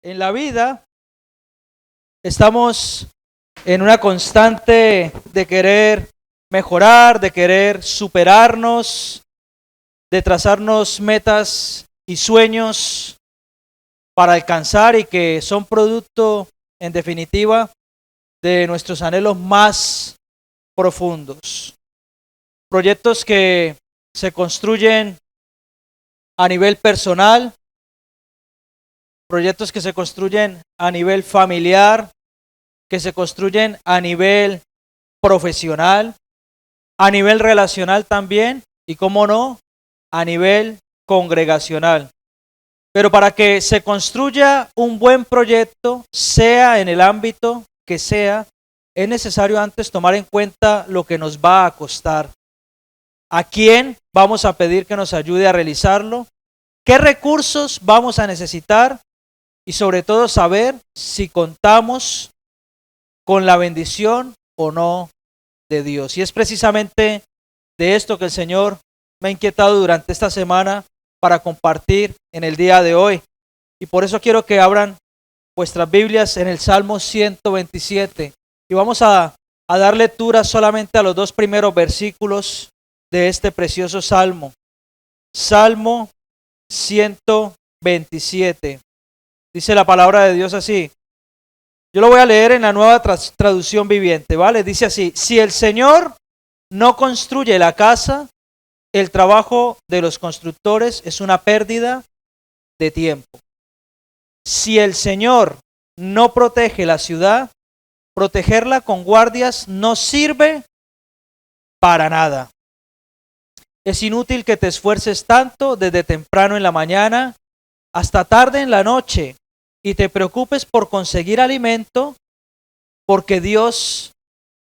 En la vida estamos en una constante de querer mejorar, de querer superarnos, de trazarnos metas y sueños para alcanzar y que son producto, en definitiva, de nuestros anhelos más profundos. Proyectos que se construyen a nivel personal, proyectos que se construyen a nivel familiar, que se construyen a nivel profesional, a nivel relacional también y, cómo no, a nivel congregacional. Pero para que se construya un buen proyecto, sea en el ámbito que sea, es necesario antes tomar en cuenta lo que nos va a costar. ¿A quién vamos a pedir que nos ayude a realizarlo? ¿Qué recursos vamos a necesitar? Y sobre todo saber si contamos con la bendición o no de Dios. Y es precisamente de esto que el Señor me ha inquietado durante esta semana para compartir en el día de hoy. Y por eso quiero que abran vuestras Biblias en el Salmo 127. Y vamos a dar lectura solamente a los dos primeros versículos de este precioso Salmo. Salmo 127. Dice la palabra de Dios así. Yo lo voy a leer en la Nueva Traducción Viviente, ¿vale? Dice así: si el Señor no construye la casa, el trabajo de los constructores es una pérdida de tiempo. Si el Señor no protege la ciudad, protegerla con guardias no sirve para nada. Es inútil que te esfuerces tanto desde temprano en la mañana hasta tarde en la noche y te preocupes por conseguir alimento, porque Dios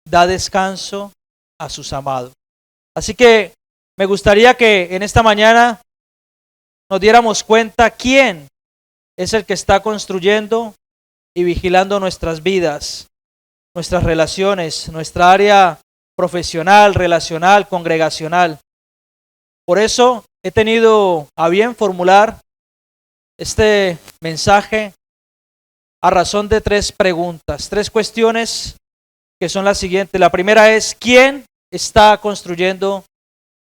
da descanso a sus amados. Así que me gustaría que en esta mañana nos diéramos cuenta quién es el que está construyendo y vigilando nuestras vidas, nuestras relaciones, nuestra área profesional, relacional, congregacional. Por eso he tenido a bien formular este mensaje a razón de tres preguntas, tres cuestiones que son las siguientes. La primera es: ¿quién está construyendo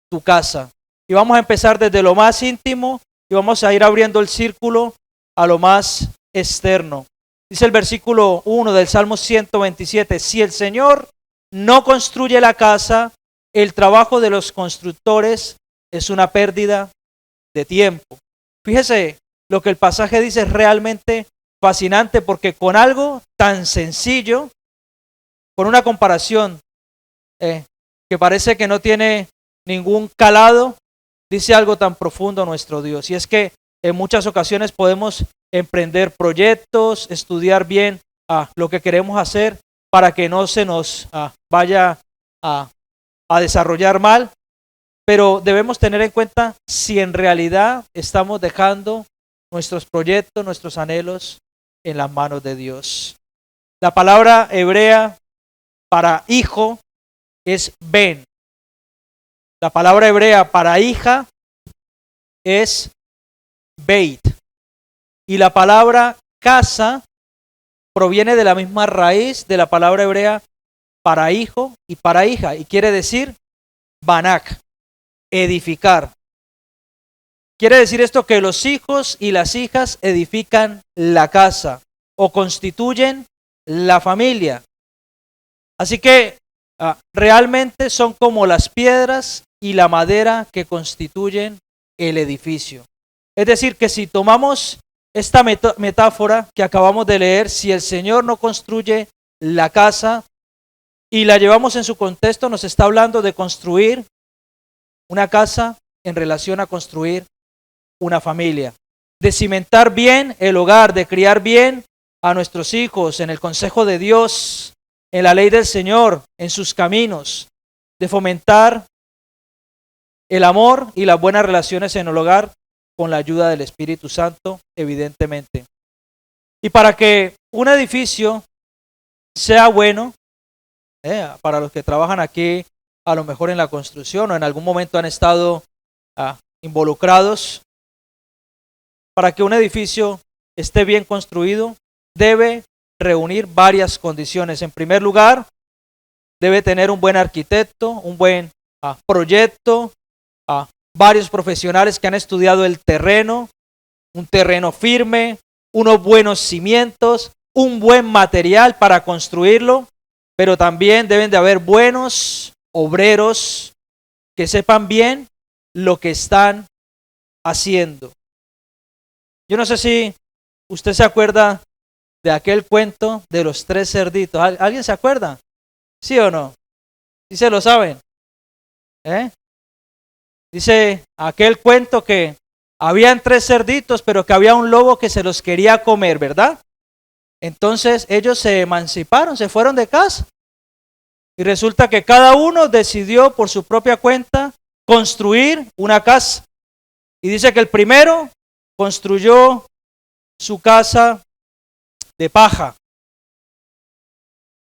tu casa? Y vamos a empezar desde lo más íntimo y vamos a ir abriendo el círculo a lo más externo. Dice el versículo 1 del Salmo 127, si el Señor no construye la casa, el trabajo de los constructores es una pérdida de tiempo. Fíjese, lo que el pasaje dice es realmente fascinante, porque con algo tan sencillo, con una comparación que parece que no tiene ningún calado, dice algo tan profundo nuestro Dios. Y es que en muchas ocasiones podemos emprender proyectos, estudiar bien lo que queremos hacer para que no se nos vaya a desarrollar mal, pero debemos tener en cuenta si en realidad estamos dejando nuestros proyectos, nuestros anhelos en las manos de Dios. La palabra hebrea para hijo es ben. La palabra hebrea para hija es beit. Y la palabra casa proviene de la misma raíz de la palabra hebrea para hijo y para hija, y quiere decir banak, edificar. Quiere decir esto que los hijos y las hijas edifican la casa o constituyen la familia. Así que realmente son como las piedras y la madera que constituyen el edificio. Es decir, que si tomamos esta metáfora que acabamos de leer, si el Señor no construye la casa y la llevamos en su contexto, nos está hablando de construir una casa en relación a construir una familia, de cimentar bien el hogar, de criar bien a nuestros hijos en el consejo de Dios, en la ley del Señor, en sus caminos, de fomentar el amor y las buenas relaciones en el hogar con la ayuda del Espíritu Santo, evidentemente. Y para que un edificio sea bueno, para los que trabajan aquí, a lo mejor en la construcción o en algún momento han estado involucrados, para que un edificio esté bien construido, debe reunir varias condiciones. En primer lugar, debe tener un buen arquitecto, un buen proyecto, varios profesionales que han estudiado el terreno, un terreno firme, unos buenos cimientos, un buen material para construirlo, pero también deben de haber buenos obreros que sepan bien lo que están haciendo. Yo no sé si usted se acuerda de aquel cuento de los 3 cerditos. ¿Alguien se acuerda? ¿Sí o no? ¿Sí se lo saben? Dice aquel cuento que habían 3 cerditos, pero que había un lobo que se los quería comer, ¿verdad? Entonces ellos se emanciparon, se fueron de casa. Y resulta que cada uno decidió por su propia cuenta construir una casa. Y dice que el primero construyó su casa de paja.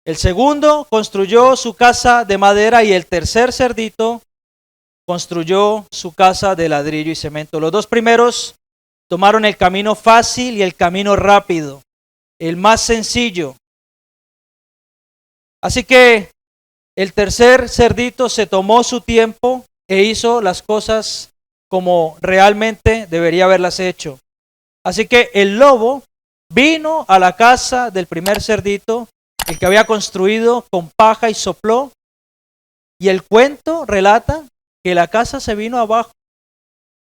El segundo construyó su casa de madera y el tercer cerdito construyó su casa de ladrillo y cemento. Los 2 primeros tomaron el camino fácil y el camino rápido, el más sencillo. Así que el tercer cerdito se tomó su tiempo e hizo las cosas como realmente debería haberlas hecho. Así que el lobo vino a la casa del primer cerdito, el que había construido con paja, y sopló. Y el cuento relata que la casa se vino abajo,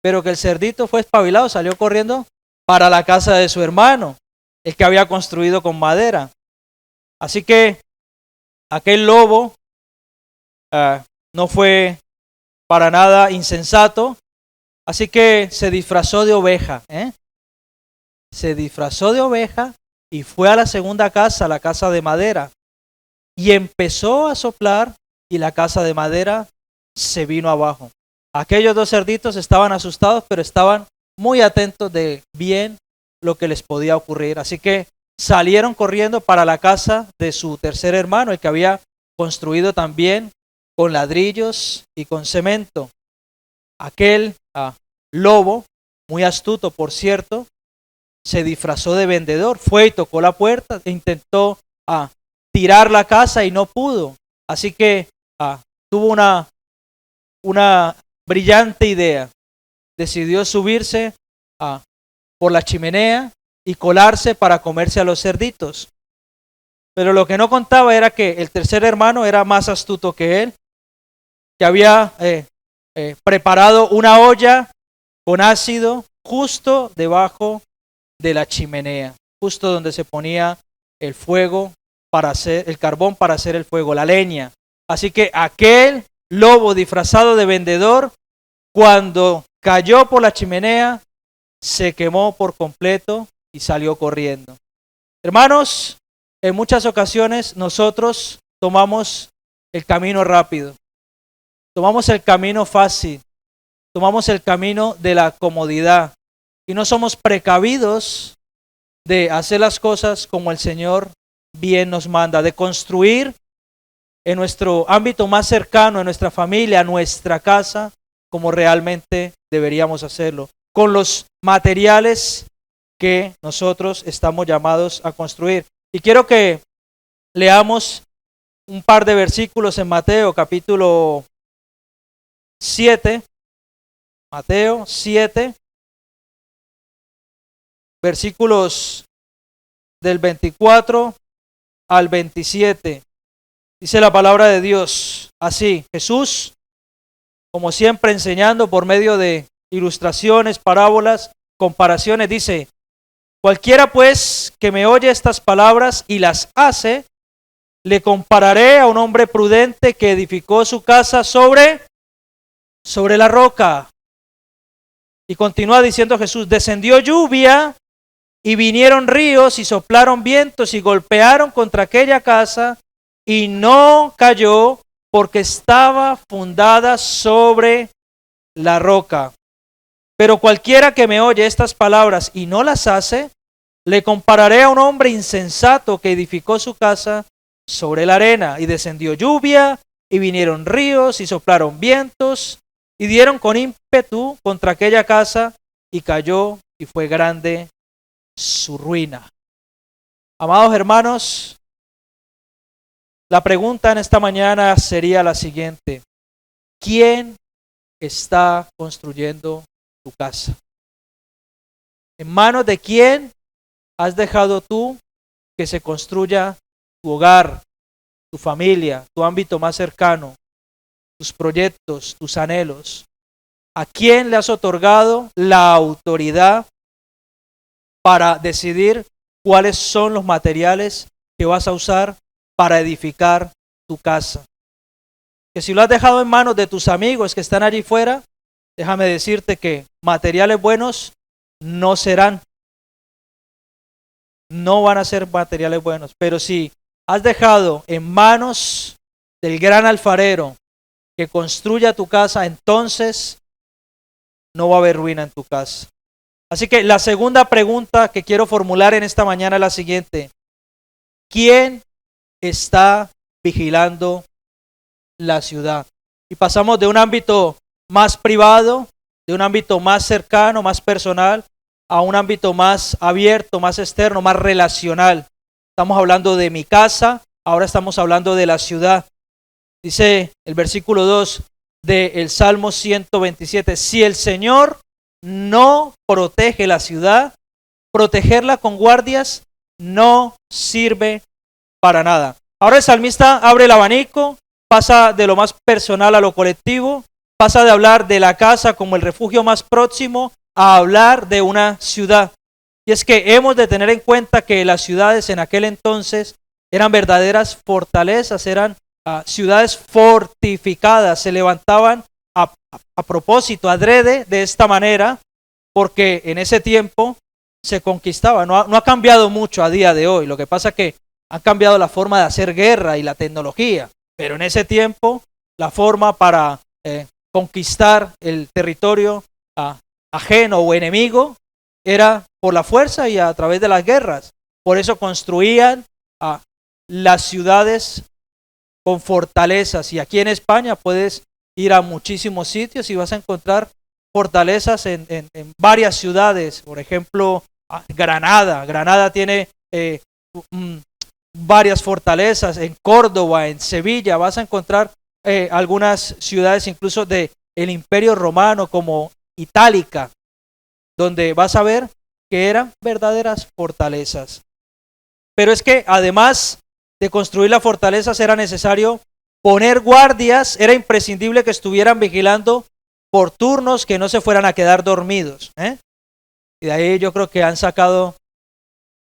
pero que el cerdito fue espabilado, salió corriendo para la casa de su hermano, el que había construido con madera. Así que aquel lobo no fue para nada insensato, así que se disfrazó de oveja, se disfrazó de oveja y fue a la segunda casa, la casa de madera, y empezó a soplar y la casa de madera se vino abajo. Aquellos 2 cerditos estaban asustados, pero estaban muy atentos de bien lo que les podía ocurrir. Así que salieron corriendo para la casa de su tercer hermano, el que había construido también con ladrillos y con cemento. Aquel lobo, muy astuto por cierto, se disfrazó de vendedor, fue y tocó la puerta e intentó tirar la casa y no pudo. Así que tuvo una brillante idea. Decidió subirse por la chimenea y colarse para comerse a los cerditos. Pero lo que no contaba era que el tercer hermano era más astuto que él, que había preparado una olla con ácido justo debajo de la chimenea, justo donde se ponía el fuego para hacer el carbón, para hacer el fuego, la leña. Así que aquel lobo disfrazado de vendedor, cuando cayó por la chimenea, se quemó por completo y salió corriendo. Hermanos, en muchas ocasiones nosotros tomamos el camino rápido, tomamos el camino fácil, tomamos el camino de la comodidad y no somos precavidos de hacer las cosas como el Señor bien nos manda, de construir en nuestro ámbito más cercano, en nuestra familia, nuestra casa, como realmente deberíamos hacerlo, con los materiales que nosotros estamos llamados a construir. Y quiero que leamos un par de versículos en Mateo capítulo 7, Mateo 7, versículos del 24 al 27. Dice la palabra de Dios así: Jesús, como siempre enseñando por medio de ilustraciones, parábolas, comparaciones, dice: cualquiera pues que me oye estas palabras y las hace, le compararé a un hombre prudente que edificó su casa sobre la roca. Y continúa diciendo Jesús: descendió lluvia y vinieron ríos y soplaron vientos y golpearon contra aquella casa y no cayó porque estaba fundada sobre la roca. Pero cualquiera que me oye estas palabras y no las hace, le compararé a un hombre insensato que edificó su casa sobre la arena. Y descendió lluvia y vinieron ríos y soplaron vientos y dieron con ímpetu contra aquella casa y cayó y fue grande su ruina. Amados hermanos, la pregunta en esta mañana sería la siguiente: ¿quién está construyendo tu casa? ¿En manos de quién has dejado tú que se construya tu hogar, tu familia, tu ámbito más cercano, tus proyectos, tus anhelos? ¿A quién le has otorgado la autoridad para decidir cuáles son los materiales que vas a usar para edificar tu casa? Que si lo has dejado en manos de tus amigos que están allí fuera, déjame decirte que materiales buenos no serán. No van a ser materiales buenos. Pero si has dejado en manos del gran alfarero que construya tu casa, entonces no va a haber ruina en tu casa. Así que la segunda pregunta que quiero formular en esta mañana es la siguiente: ¿quién está vigilando la ciudad? Y pasamos de un ámbito más privado, de un ámbito más cercano, más personal, a un ámbito más abierto, más externo, más relacional. Estamos hablando de mi casa, ahora estamos hablando de la ciudad. Dice el versículo 2 del Salmo 127, si el Señor no protege la ciudad, protegerla con guardias no sirve para nada. Ahora el salmista abre el abanico, pasa de lo más personal a lo colectivo, pasa de hablar de la casa como el refugio más próximo a hablar de una ciudad. Y es que hemos de tener en cuenta que las ciudades en aquel entonces eran verdaderas fortalezas, eran ciudades fortificadas, se levantaban a propósito, adrede, de esta manera, porque en ese tiempo se conquistaba. No ha cambiado mucho a día de hoy, lo que pasa es que han cambiado la forma de hacer guerra y la tecnología, pero en ese tiempo la forma para conquistar el territorio ajeno o enemigo era por la fuerza y a través de las guerras. Por eso construían las ciudades con fortalezas, y aquí en España puedes ir a muchísimos sitios y vas a encontrar fortalezas en varias ciudades. Por ejemplo, Granada tiene varias fortalezas. En Córdoba, en Sevilla vas a encontrar algunas ciudades incluso del Imperio Romano como Itálica, donde vas a ver que eran verdaderas fortalezas. Pero es que además de construir las fortalezas era necesario poner guardias, era imprescindible que estuvieran vigilando por turnos, que no se fueran a quedar dormidos. Y de ahí yo creo que han sacado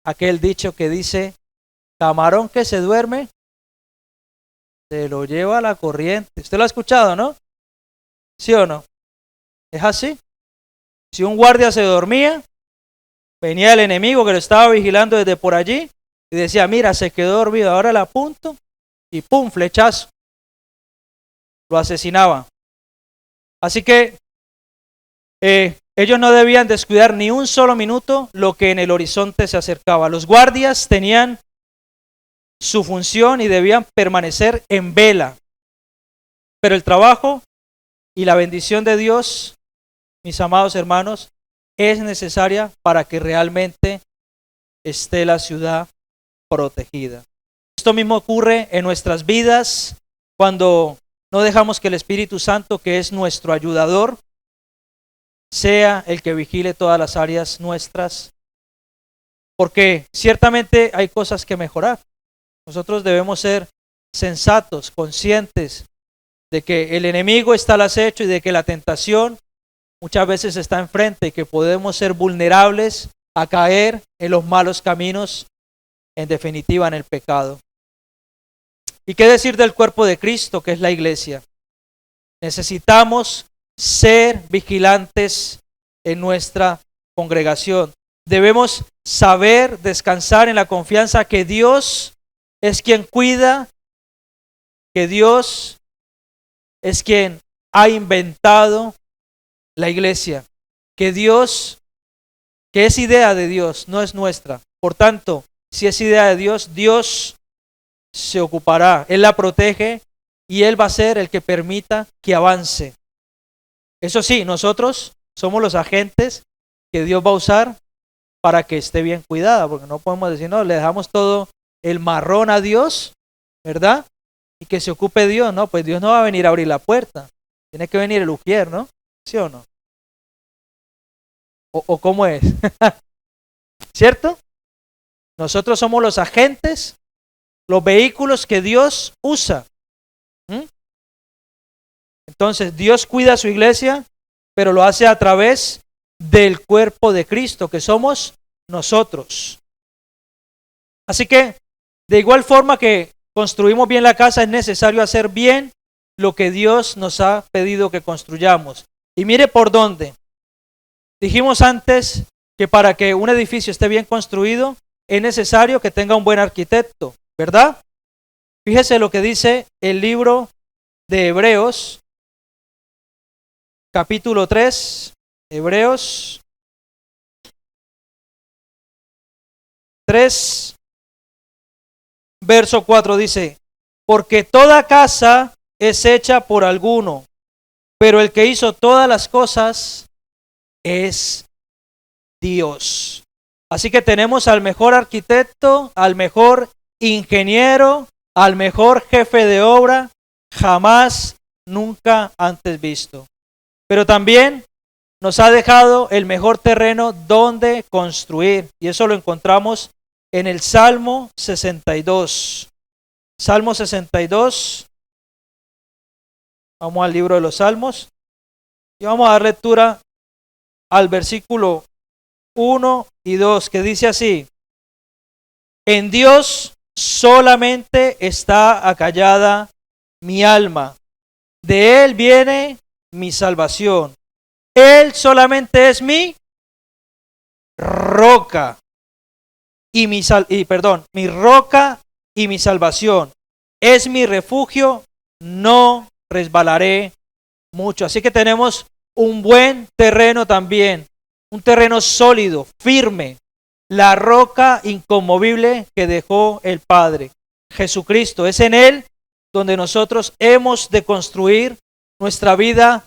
aquel dicho que dice: camarón que se duerme, se lo lleva la corriente. Usted lo ha escuchado, ¿no? ¿Sí o no? ¿Es así? Si un guardia se dormía, venía el enemigo que lo estaba vigilando desde por allí y decía: mira, se quedó dormido, ahora le apunto, y pum, flechazo. Lo asesinaba. Así que ellos no debían descuidar ni un solo minuto lo que en el horizonte se acercaba. Los guardias tenían su función y debían permanecer en vela. Pero el trabajo y la bendición de Dios, mis amados hermanos, es necesaria para que realmente esté la ciudad protegida. Esto mismo ocurre en nuestras vidas cuando no dejamos que el Espíritu Santo, que es nuestro ayudador, sea el que vigile todas las áreas nuestras, porque ciertamente hay cosas que mejorar. Nosotros debemos ser sensatos, conscientes de que el enemigo está al acecho y de que la tentación muchas veces está enfrente y que podemos ser vulnerables a caer en los malos caminos, en definitiva en el pecado. ¿Y qué decir del cuerpo de Cristo, que es la iglesia? Necesitamos ser vigilantes en nuestra congregación. Debemos saber descansar en la confianza que Dios es quien cuida, que Dios es quien ha inventado la iglesia, que Dios, que es idea de Dios, no es nuestra. Por tanto, si es idea de Dios, Dios se ocupará, Él la protege y Él va a ser el que permita que avance. Eso sí, nosotros somos los agentes que Dios va a usar para que esté bien cuidada, porque no podemos decir, no, le dejamos todo el marrón a Dios, ¿verdad? Y que se ocupe Dios, no, pues Dios no va a venir a abrir la puerta, tiene que venir el ujier, ¿no? ¿Sí o no? ¿O cómo es? ¿Cierto? Nosotros somos los agentes, los vehículos que Dios usa. Entonces, Dios cuida a su iglesia, pero lo hace a través del cuerpo de Cristo, que somos nosotros. Así que, de igual forma que construimos bien la casa, es necesario hacer bien lo que Dios nos ha pedido que construyamos. Y mire por dónde. Dijimos antes que para que un edificio esté bien construido, es necesario que tenga un buen arquitecto, ¿verdad? Fíjese lo que dice el libro de Hebreos, capítulo 3, Hebreos 3, verso 4 dice, porque toda casa es hecha por alguno, pero el que hizo todas las cosas es Dios. Así que tenemos al mejor arquitecto, al mejor ingeniero, al mejor jefe de obra, jamás, nunca antes visto. Pero también nos ha dejado el mejor terreno donde construir. Y eso lo encontramos en el Salmo 62. Salmo 62. Vamos al libro de los Salmos. Y vamos a dar lectura al versículo 1 y 2, que dice así: en Dios solamente está acallada mi alma, de Él viene mi salvación. Él solamente es mi roca y mi roca y mi salvación. Es mi refugio, no resbalaré mucho. Así que tenemos un buen terreno también, un terreno sólido, firme, la roca inconmovible que dejó el Padre, Jesucristo. Es en Él donde nosotros hemos de construir nuestra vida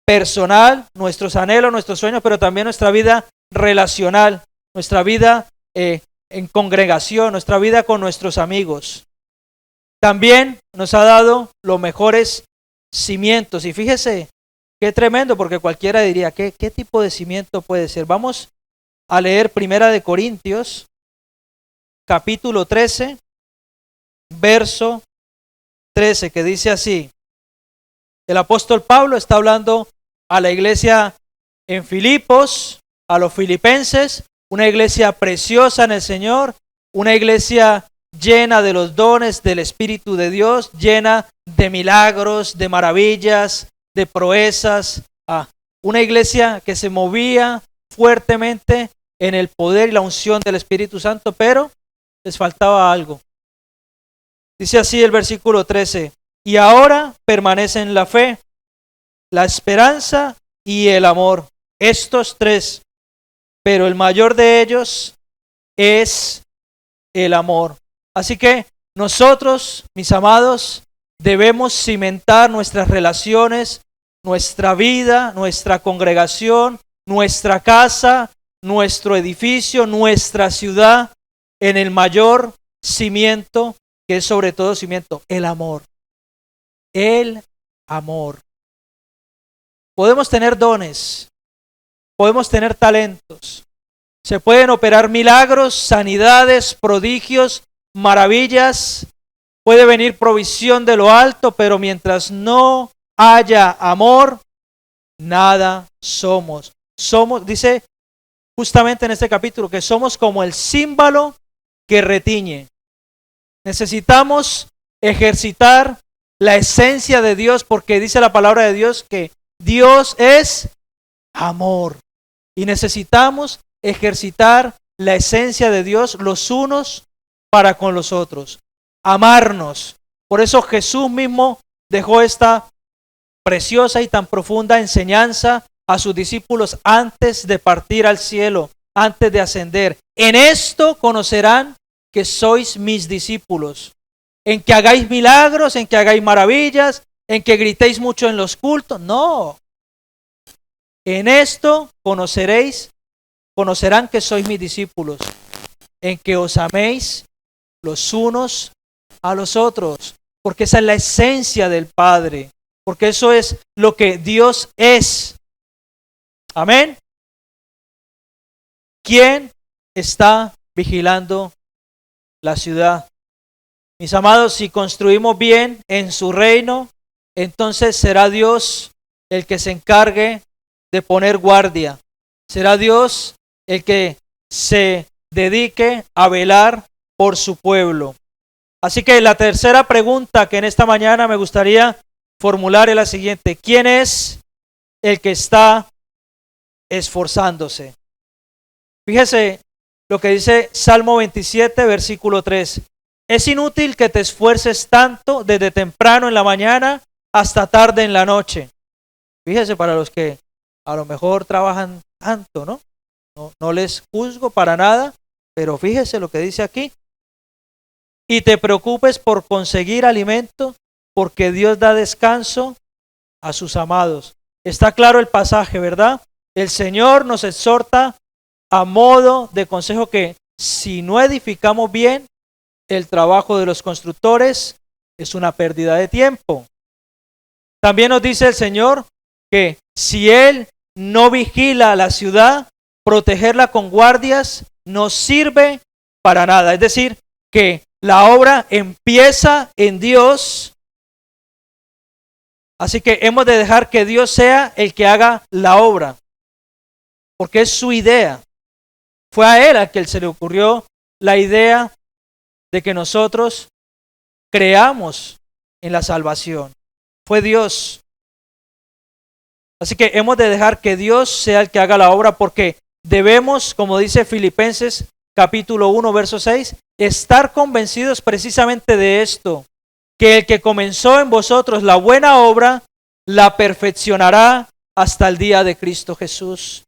personal, nuestros anhelos, nuestros sueños, pero también nuestra vida relacional, nuestra vida en congregación, nuestra vida con nuestros amigos. También nos ha dado los mejores cimientos. Y fíjese qué tremendo, porque cualquiera diría, ¿qué tipo de cimiento puede ser? Vamos a leer Primera de Corintios, capítulo 13, verso 13, que dice así. El apóstol Pablo está hablando a la iglesia en Filipos, a los filipenses, una iglesia preciosa en el Señor, una iglesia llena de los dones del Espíritu de Dios, llena de milagros, de maravillas, de proezas, una iglesia que se movía fuertemente en el poder y la unción del Espíritu Santo, pero les faltaba algo. Dice así el versículo 13, y ahora permanecen la fe, la esperanza y el amor, estos tres, pero el mayor de ellos es el amor. Así que nosotros, mis amados, debemos cimentar nuestras relaciones, nuestra vida, nuestra congregación, nuestra casa, nuestro edificio, nuestra ciudad, en el mayor cimiento, que es sobre todo cimiento, el amor. El amor. Podemos tener dones, podemos tener talentos, se pueden operar milagros, sanidades, prodigios, maravillas, puede venir provisión de lo alto, pero mientras no haya amor, nada somos. Somos, dice justamente en este capítulo, que somos como el címbalo que retiñe. Necesitamos ejercitar la esencia de Dios, porque dice la palabra de Dios que Dios es amor. Y necesitamos ejercitar la esencia de Dios los unos para con los otros. Amarnos. Por eso Jesús mismo dejó esta preciosa y tan profunda enseñanza a sus discípulos antes de partir al cielo, antes de ascender. En esto conocerán que sois mis discípulos, en que hagáis milagros, en que hagáis maravillas, en que gritéis mucho en los cultos. No. En esto conoceréis conocerán que sois mis discípulos, en que os améis los unos a los otros, porque esa es la esencia del Padre, porque eso es lo que Dios es. Amén. ¿Quién está vigilando la ciudad? Mis amados, si construimos bien en su reino, entonces será Dios el que se encargue de poner guardia. Será Dios el que se dedique a velar por su pueblo. Así que la tercera pregunta que en esta mañana me gustaría formular es la siguiente: ¿quién es el que está esforzándose? Fíjese lo que dice Salmo 27, versículo 3. Es inútil que te esfuerces tanto desde temprano en la mañana hasta tarde en la noche. Fíjese, para los que a lo mejor trabajan tanto, ¿no? No les juzgo para nada, pero fíjese lo que dice aquí. Y te preocupes por conseguir alimento, porque Dios da descanso a sus amados. Está claro el pasaje, ¿verdad? El Señor nos exhorta a modo de consejo que si no edificamos bien, el trabajo de los constructores es una pérdida de tiempo. También nos dice el Señor que si Él no vigila la ciudad, protegerla con guardias no sirve para nada. Es decir, que la obra empieza en Dios, así que hemos de dejar que Dios sea el que haga la obra, porque es su idea. Fue a Él a quien se le ocurrió la idea de que nosotros creamos en la salvación. Fue Dios. Así que hemos de dejar que Dios sea el que haga la obra, porque debemos, como dice Filipenses capítulo 1, verso 6, estar convencidos precisamente de esto, que el que comenzó en vosotros la buena obra, la perfeccionará hasta el día de Cristo Jesús.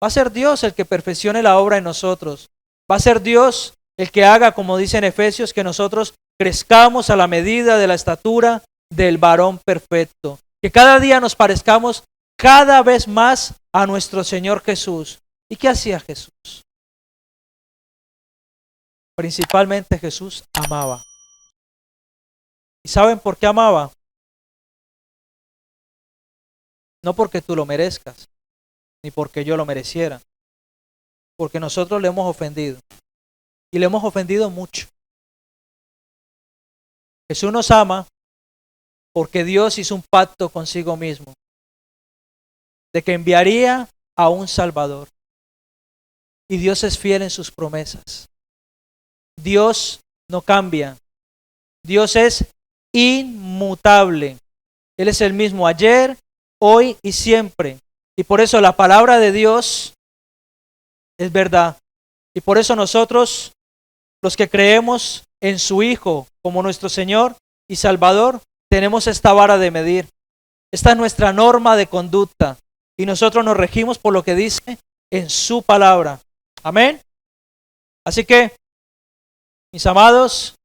Va a ser Dios el que perfeccione la obra en nosotros. Va a ser Dios el que haga, como dice en Efesios, que nosotros crezcamos a la medida de la estatura del varón perfecto. Que cada día nos parezcamos cada vez más a nuestro Señor Jesús. ¿Y qué hacía Jesús? Principalmente Jesús amaba. ¿Y saben por qué amaba? No porque tú lo merezcas, ni porque yo lo mereciera, porque nosotros le hemos ofendido, y le hemos ofendido mucho. Jesús nos ama porque Dios hizo un pacto consigo mismo, de que enviaría a un Salvador, y Dios es fiel en sus promesas. Dios no cambia, Dios es inmutable, Él es el mismo ayer, hoy y siempre. Y por eso la palabra de Dios es verdad. Y por eso nosotros, los que creemos en su Hijo como nuestro Señor y Salvador, tenemos esta vara de medir. Esta es nuestra norma de conducta. Y nosotros nos regimos por lo que dice en su palabra. Amén. Así que, mis amados,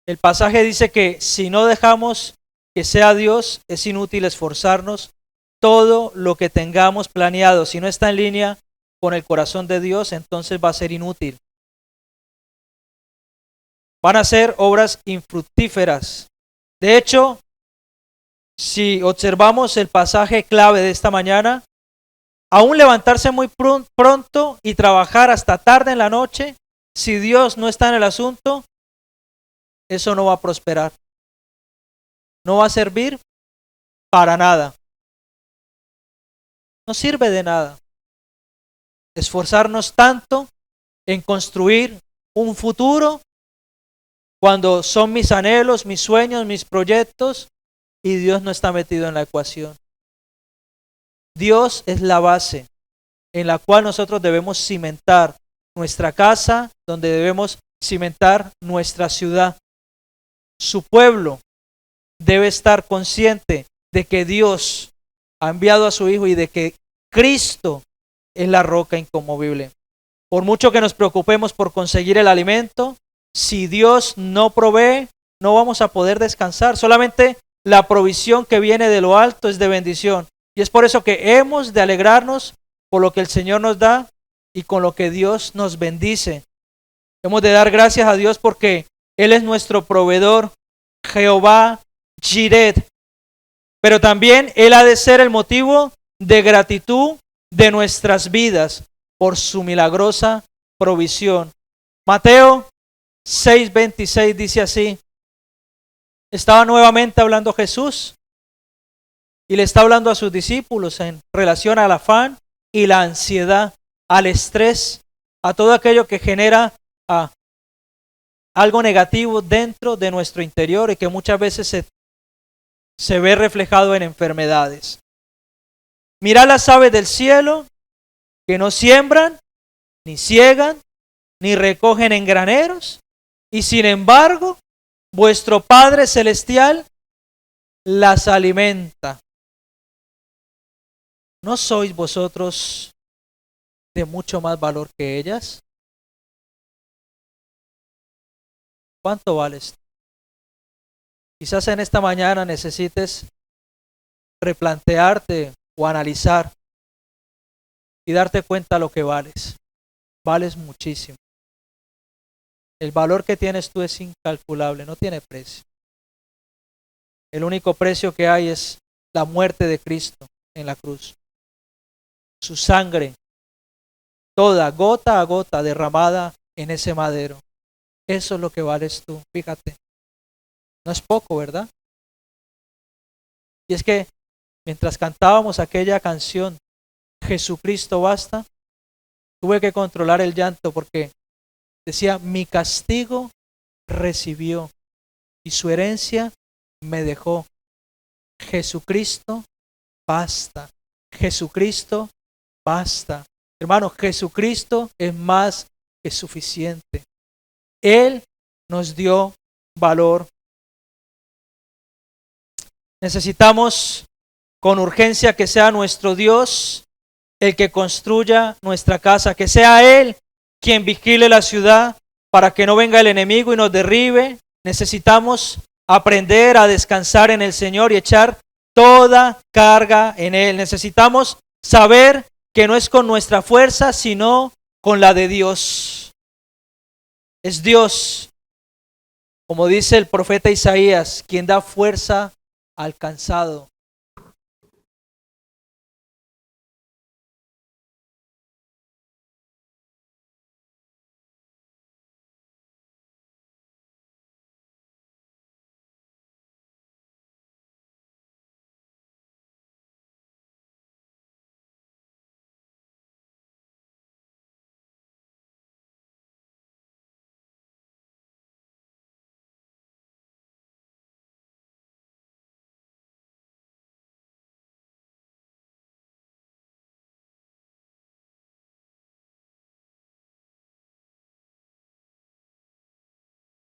el pasaje dice que si no dejamos que sea Dios, es inútil esforzarnos. Todo lo que tengamos planeado, si no está en línea con el corazón de Dios, entonces va a ser inútil. Van a ser obras infructíferas. De hecho, si observamos el pasaje clave de esta mañana, aún levantarse muy pronto y trabajar hasta tarde en la noche, si Dios no está en el asunto, eso no va a prosperar. No va a servir para nada. No sirve de nada esforzarnos tanto en construir un futuro cuando son mis anhelos, mis sueños, mis proyectos y Dios no está metido en la ecuación. Dios es la base en la cual nosotros debemos cimentar nuestra casa, donde debemos cimentar nuestra ciudad. Su pueblo debe estar consciente de que Dios ha enviado a su Hijo y de que Cristo es la roca inconmovible. Por mucho que nos preocupemos por conseguir el alimento, si Dios no provee, no vamos a poder descansar. Solamente la provisión que viene de lo alto es de bendición. Y es por eso que hemos de alegrarnos por lo que el Señor nos da y con lo que Dios nos bendice. Hemos de dar gracias a Dios porque Él es nuestro proveedor, Jehová Jireh. Pero también Él ha de ser el motivo de gratitud de nuestras vidas por su milagrosa provisión. Mateo 6:26 dice así. Estaba nuevamente hablando Jesús y le está hablando a sus discípulos en relación al afán y la ansiedad, al estrés, a todo aquello que genera algo negativo dentro de nuestro interior y que muchas veces se ve reflejado en enfermedades. Mirad las aves del cielo que no siembran, ni ciegan, ni recogen en graneros, y sin embargo, vuestro Padre Celestial las alimenta. ¿No sois vosotros de mucho más valor que ellas? ¿Cuánto vales? Quizás en esta mañana necesites replantearte o analizar y darte cuenta lo que vales. Vales muchísimo. El valor que tienes tú es incalculable, no tiene precio. El único precio que hay es la muerte de Cristo en la cruz. Su sangre, toda gota a gota derramada en ese madero. Eso es lo que vales tú, fíjate. No es poco, ¿verdad? Y es que mientras cantábamos aquella canción, Jesucristo basta, tuve que controlar el llanto porque decía, mi castigo recibió y su herencia me dejó. Jesucristo basta. Jesucristo basta. Hermano, Jesucristo es más que suficiente. Él nos dio valor. Necesitamos con urgencia que sea nuestro Dios el que construya nuestra casa, que sea Él quien vigile la ciudad para que no venga el enemigo y nos derribe. Necesitamos aprender a descansar en el Señor y echar toda carga en Él. Necesitamos saber que no es con nuestra fuerza, sino con la de Dios. Es Dios, como dice el profeta Isaías, quien da fuerza al cansado